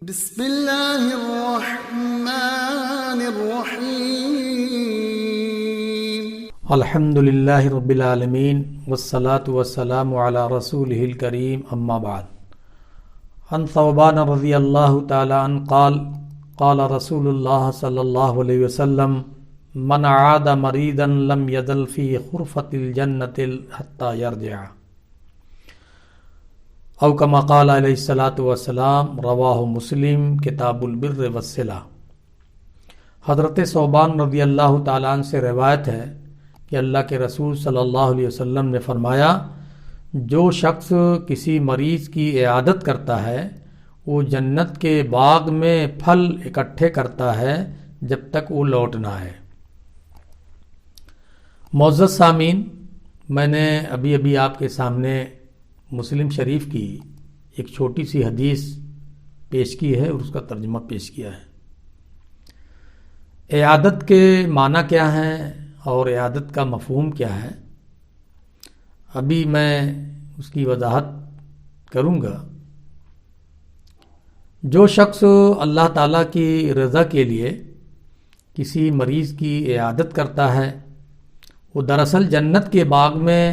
بسم اللہ الرحمن الرحیم الحمد للہ رب العالمین والصلاة والسلام علی رسولہ الکریم اما بعد عن ثوبان رضی اللہ تعالی عنہ قال قال رسول اللہ صلی اللہ علیہ وسلم من عاد مریضا لم یزل فی خرفۃ الجنۃ حتی یرجع او کما قال علیہ الصلاۃ والسلام رواہ مسلم کتاب البر والصلہ۔ حضرت ثوبان رضی اللہ تعالیٰ عنہ سے روایت ہے کہ اللہ کے رسول صلی اللہ علیہ وسلم نے فرمایا، جو شخص کسی مریض کی عیادت کرتا ہے وہ جنت کے باغ میں پھل اکٹھے کرتا ہے جب تک وہ لوٹ نہ آئے۔ معزز سامعین، میں نے ابھی آپ کے سامنے مسلم شریف کی ایک چھوٹی سی حدیث پیش کی ہے اور اس کا ترجمہ پیش کیا ہے۔ عیادت کے معنی کیا ہیں اور عیادت کا مفہوم کیا ہے، ابھی میں اس کی وضاحت کروں گا۔ جو شخص اللہ تعالیٰ کی رضا کے لیے کسی مریض کی عیادت کرتا ہے وہ دراصل جنت کے باغ میں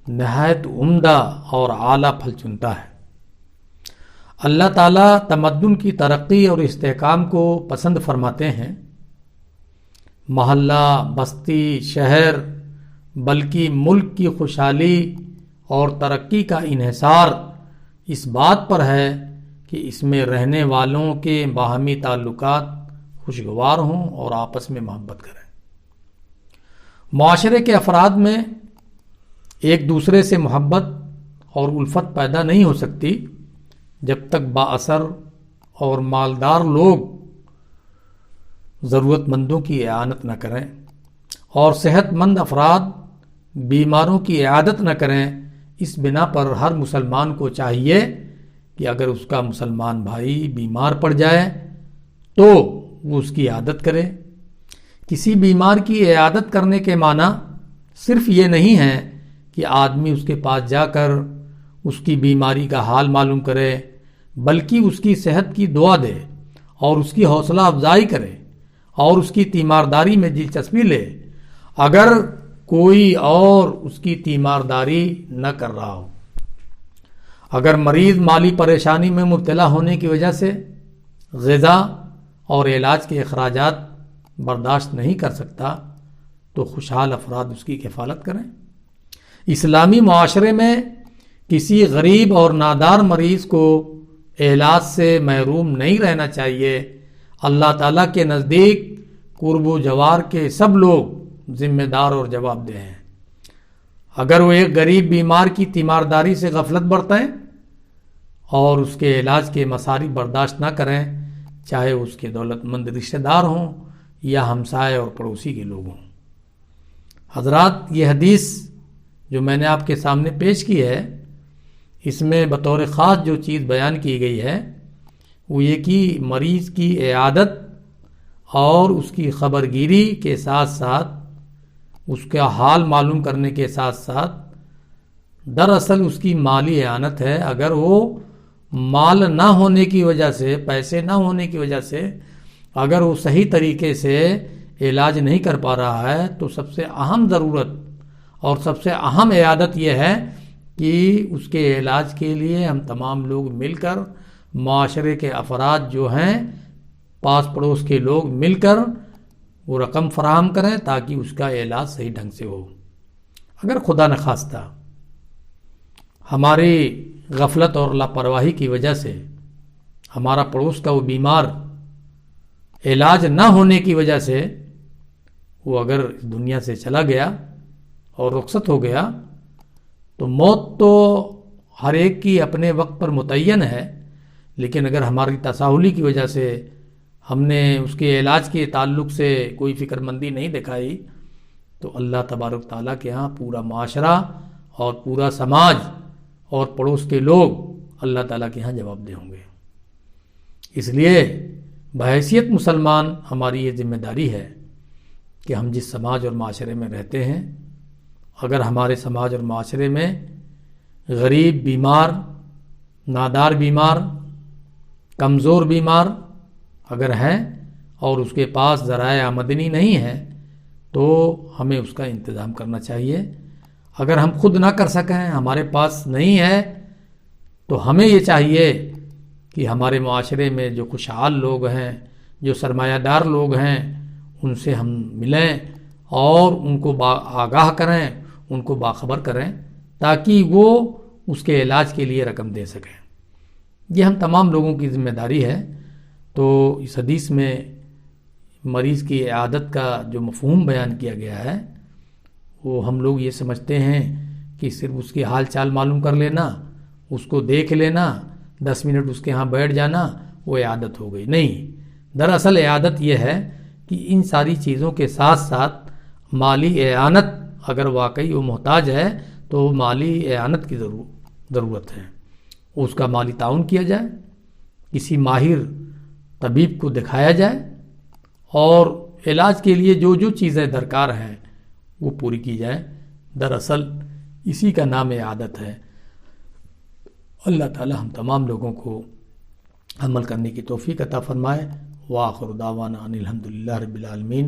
نہایت عمدہ اور اعلیٰ پھل چنتا ہے۔ اللہ تعالیٰ تمدن کی ترقی اور استحکام کو پسند فرماتے ہیں۔ محلہ، بستی، شہر بلکہ ملک کی خوشحالی اور ترقی کا انحصار اس بات پر ہے کہ اس میں رہنے والوں کے باہمی تعلقات خوشگوار ہوں اور آپس میں محبت کریں۔ معاشرے کے افراد میں ایک دوسرے سے محبت اور الفت پیدا نہیں ہو سکتی جب تک با اثر اور مالدار لوگ ضرورت مندوں کی اعانت نہ کریں اور صحت مند افراد بیماروں کی عیادت نہ کریں۔ اس بنا پر ہر مسلمان کو چاہیے کہ اگر اس کا مسلمان بھائی بیمار پڑ جائے تو وہ اس کی عیادت کرے۔ کسی بیمار کی عیادت کرنے کے معنی صرف یہ نہیں ہے کہ آدمی اس کے پاس جا کر اس کی بیماری کا حال معلوم کرے، بلکہ اس کی صحت کی دعا دے اور اس کی حوصلہ افزائی کرے اور اس کی تیمارداری میں دلچسپی لے اگر کوئی اور اس کی تیمارداری نہ کر رہا ہو۔ اگر مریض مالی پریشانی میں مبتلا ہونے کی وجہ سے غذا اور علاج کے اخراجات برداشت نہیں کر سکتا تو خوشحال افراد اس کی کفالت کریں۔ اسلامی معاشرے میں کسی غریب اور نادار مریض کو علاج سے محروم نہیں رہنا چاہیے۔ اللہ تعالیٰ کے نزدیک قرب و جوار کے سب لوگ ذمہ دار اور جواب دہ ہیں۔ اگر وہ ایک غریب بیمار کی تیمارداری سے غفلت برتیں اور اس کے علاج کے مصارف برداشت نہ کریں، چاہے اس کے دولت مند رشتہ دار ہوں یا ہمسائے اور پڑوسی کے لوگ ہوں۔ حضرات، یہ حدیث جو میں نے آپ کے سامنے پیش کی ہے، اس میں بطور خاص جو چیز بیان کی گئی ہے وہ یہ کہ مریض کی عیادت اور اس کی خبرگیری کے ساتھ ساتھ اس کا حال معلوم کرنے کے ساتھ ساتھ دراصل اس کی مالی اعانت ہے۔ اگر وہ مال نہ ہونے کی وجہ سے، پیسے نہ ہونے کی وجہ سے اگر وہ صحیح طریقے سے علاج نہیں کر پا رہا ہے تو سب سے اہم ضرورت اور سب سے اہم عیادت یہ ہے کہ اس کے علاج کے لیے ہم تمام لوگ مل کر، معاشرے کے افراد جو ہیں، پاس پڑوس کے لوگ مل کر وہ رقم فراہم کریں تاکہ اس کا علاج صحیح ڈھنگ سے ہو۔ اگر خدا نخواستہ ہماری غفلت اور لاپرواہی کی وجہ سے ہمارا پڑوس کا وہ بیمار علاج نہ ہونے کی وجہ سے وہ اگر اس دنیا سے چلا گیا اور رخصت ہو گیا تو موت تو ہر ایک کی اپنے وقت پر متعین ہے، لیکن اگر ہماری تساہلی کی وجہ سے ہم نے اس کے علاج کے تعلق سے کوئی فکر مندی نہیں دکھائی تو اللہ تبارک تعالیٰ کے ہاں پورا معاشرہ اور پورا سماج اور پڑوس کے لوگ اللہ تعالیٰ کے ہاں جواب دہ ہوں گے۔ اس لیے بحیثیت مسلمان ہماری یہ ذمہ داری ہے کہ ہم جس سماج اور معاشرے میں رہتے ہیں، اگر ہمارے سماج اور معاشرے میں غریب، بیمار، نادار بیمار کمزور بیمار اگر ہے اور اس کے پاس ذرائع آمدنی نہیں ہے تو ہمیں اس کا انتظام کرنا چاہیے. اگر ہم خود نہ کر سکیں، ہمارے پاس نہیں ہے، تو ہمیں یہ چاہیے کہ ہمارے معاشرے میں جو خوشحال لوگ ہیں، جو سرمایہ دار لوگ ہیں، ان سے ہم ملیں اور ان کو آگاہ کریں، ان کو باخبر کریں تاکہ وہ اس کے علاج کے لیے رقم دے سکیں. یہ ہم تمام لوگوں کی ذمہ داری ہے. تو اس حدیث میں مریض کی عیادت کا جو مفہوم بیان کیا گیا ہے وہ ہم لوگ یہ سمجھتے ہیں کہ صرف اس کی حال چال معلوم کر لینا، اس کو دیکھ لینا، 10 منٹ اس کے ہاں بیٹھ جانا، وہ عیادت ہو گئی. نہیں، دراصل عیادت یہ ہے کہ ان ساری چیزوں کے ساتھ ساتھ مالی اعانت، اگر واقعی وہ محتاج ہے تو مالی اعانت کی ضرورت ہے. اس کا مالی تعاون کیا جائے، کسی ماہر طبیب کو دکھایا جائے اور علاج کے لیے جو جو چیزیں درکار ہیں وہ پوری کی جائے. دراصل اسی کا نام عیادت ہے. اللہ تعالی ہم تمام لوگوں کو عمل کرنے کی توفیق عطا فرمائے. وآخر دعوانا ان الحمدللہ رب العالمین.